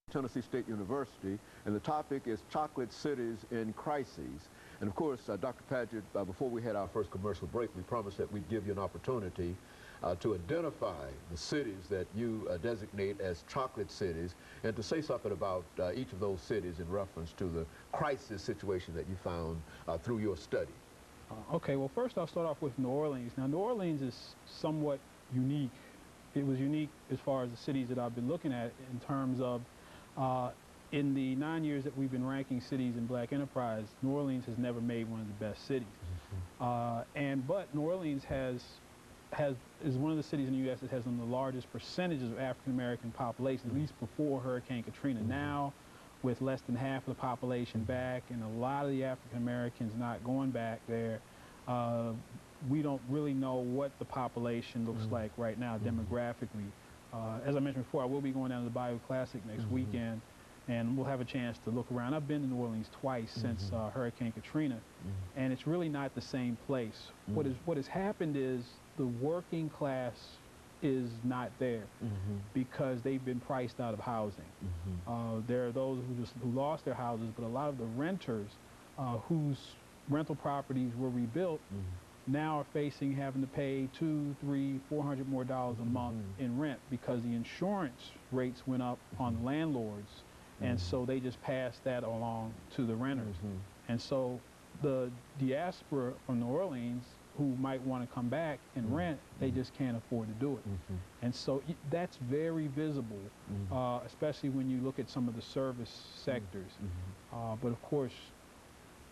Tennessee State University, and the topic is chocolate cities in crises. And of course, Dr. Padgett, before we had our first commercial break, we promised that we'd give you an opportunity to identify the cities that you designate as chocolate cities, and to say something about each of those cities in reference to the crisis situation that you found through your study. Okay, well, first I'll start off with New Orleans. Now, New Orleans is somewhat unique. It was unique as far as the cities that I've been looking at in terms of in the 9 years that we've been ranking cities in Black Enterprise, New Orleans has never made one of the best cities. But New Orleans is one of the cities in the U.S. that has one of the largest percentages of African American population, at least before Hurricane Katrina. Now, with less than half of the population back and a lot of the African Americans not going back there, we don't really know what the population looks like right now demographically. As I mentioned before, I will be going down to the Bayou Classic next weekend, and we'll have a chance to look around. I've been to New Orleans twice since Hurricane Katrina, and it's really not the same place. What has happened is the working class is not there because they've been priced out of housing. There are those who lost their houses, but a lot of the renters whose rental properties were rebuilt now are facing having to pay $200, $300, $400 more a month in rent because the insurance rates went up on landlords, and so they just passed that along to the renters. And so the diaspora from New Orleans who might want to come back and rent, they just can't afford to do it. And so that's very visible, especially when you look at some of the service sectors. But of course,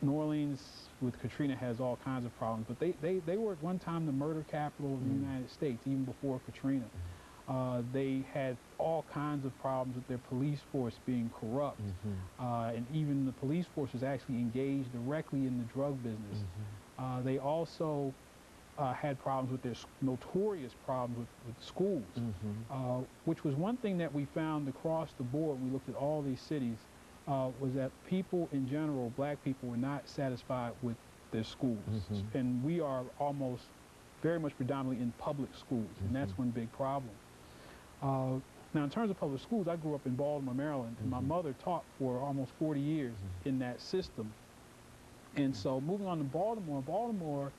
New Orleans with Katrina has all kinds of problems, but they were at one time the murder capital of the United States, even before Katrina. They had all kinds of problems with their police force being corrupt, and even the police force was actually engaged directly in the drug business. They also had problems with their notorious problems with schools, which was one thing that we found across the board. We looked at all these cities, was that people in general, Black people, were not satisfied with their schools. And we are almost very much predominantly in public schools, and that's one big problem. Now, in terms of public schools, I grew up in Baltimore, Maryland, and my mother taught for almost 40 years in that system. And so moving on to Baltimore, Baltimore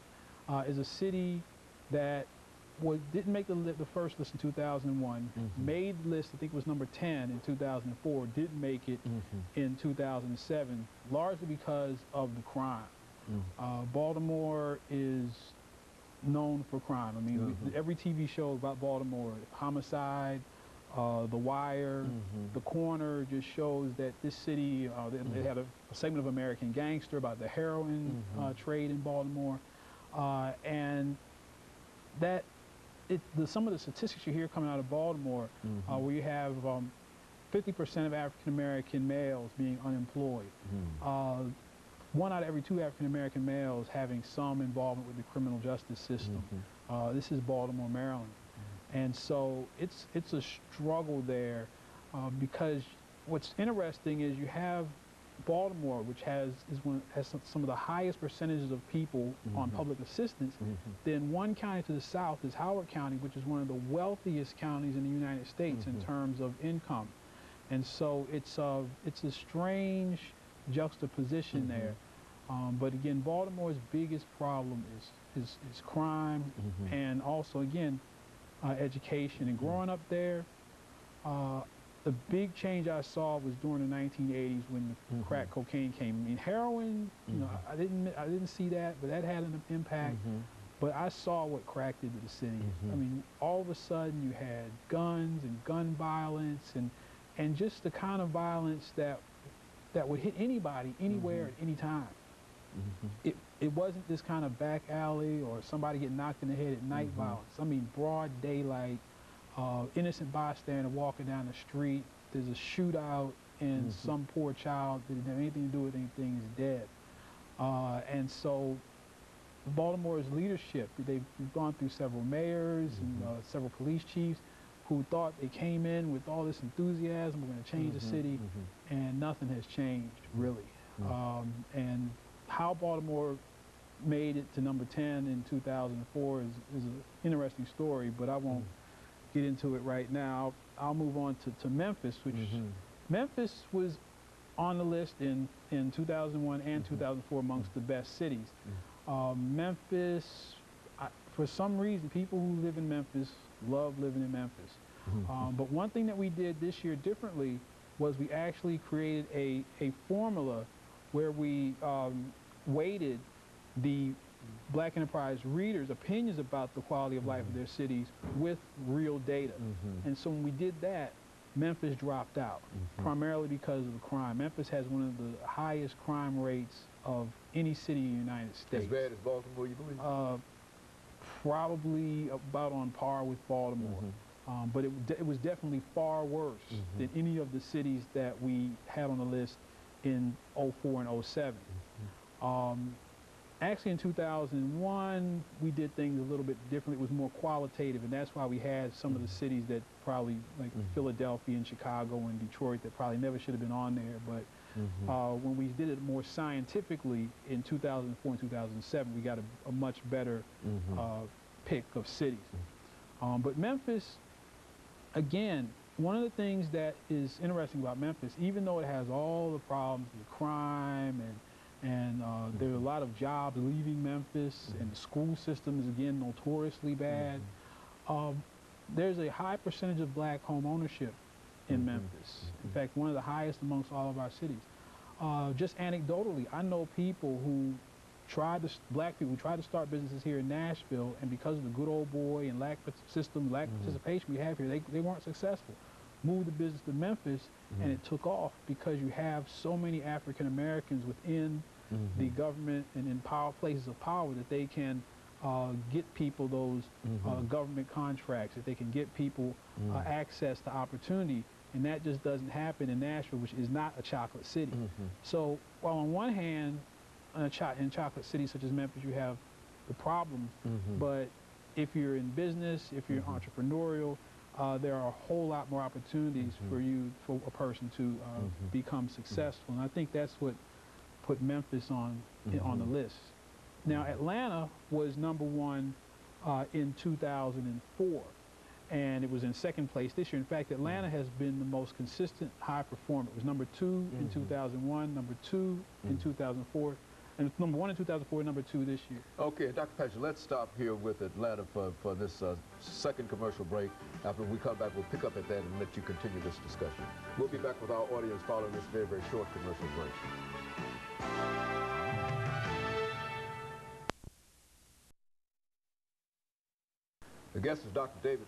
is a city that didn't make the first list in 2001, made the list, I think it was number 10 in 2004, didn't make it in 2007, largely because of the crime. Baltimore is known for crime. I mean, every TV show about Baltimore, Homicide, The Wire, The Corner, just shows that this city, they had a segment of American Gangster about the heroin trade in Baltimore, and that some of the statistics you hear coming out of Baltimore, where you have 50% of African American males being unemployed, 1 out of every 2 African American males having some involvement with the criminal justice system. This is Baltimore, Maryland. And so it's a struggle there, because what's interesting is you have Baltimore, which has some of the highest percentages of people on public assistance. Then one county to the south is Howard County, which is one of the wealthiest counties in the United States in terms of income. And so it's a strange juxtaposition there. But again, Baltimore's biggest problem is crime, and also, again, education. And growing up there, the big change I saw was during the 1980s when the crack cocaine came. I mean, heroin, you know, I didn't see that, but that had an impact. But I saw what crack did to the city. I mean, all of a sudden you had guns and gun violence, and just the kind of violence that would hit anybody, anywhere, at any time. It wasn't this kind of back alley or somebody getting knocked in the head at night violence. I mean, broad daylight, innocent bystander walking down the street, there's a shootout, and some poor child that didn't have anything to do with anything is dead. And so Baltimore's leadership, they've gone through several mayors and several police chiefs who thought they came in with all this enthusiasm, we're going to change the city, and nothing has changed, really. And how Baltimore made it to number 10 in 2004 is an interesting story, but I won't get into it right now. I'll move on to Memphis, which Memphis was on the list in 2001 and 2004 amongst the best cities. Memphis, for some reason, people who live in Memphis love living in Memphis. But one thing that we did this year differently was we actually created a formula where we weighted the Black Enterprise readers' opinions about the quality of life of their cities with real data. And so when we did that, Memphis dropped out, primarily because of the crime. Memphis has one of the highest crime rates of any city in the United States. As bad as Baltimore, you believe? Probably about on par with Baltimore. But it was definitely far worse than any of the cities that we had on the list in 04 and 07. Actually, in 2001, we did things a little bit differently. It was more qualitative, and that's why we had some of the cities that probably, like Philadelphia and Chicago and Detroit, that probably never should have been on there. But when we did it more scientifically in 2004 and 2007, we got a much better pick of cities. But Memphis, again, one of the things that is interesting about Memphis, even though it has all the problems, the crime, and there are a lot of jobs leaving Memphis, and the school system is, again, notoriously bad, there's a high percentage of Black home ownership in Memphis. In fact, one of the highest amongst all of our cities. Just anecdotally, I know people who Black people who tried to start businesses here in Nashville, and because of the good old boy and lack participation we have here, they weren't successful. Moved the business to Memphis, and it took off because you have so many African Americans within the government and in places of power that they can get people those government contracts, that they can get people access to opportunity, and that just doesn't happen in Nashville, which is not a chocolate city. So while on one hand, in chocolate cities such as Memphis, you have the problems, but if you're in business, if you're entrepreneurial, there are a whole lot more opportunities for a person to become successful, and I think that's what put Memphis on the list. Now, Atlanta was #1 in 2004, and it was in second place this year. In fact, Atlanta has been the most consistent high performer. It was #2 in 2001, #2 in 2004, and #1 in 2004, #2 this year. Okay, Dr. Padgett, let's stop here with Atlanta for this second commercial break. After we come back, we'll pick up at that and let you continue this discussion. We'll be back with our audience following this very, very short commercial break. The guest is Dr. David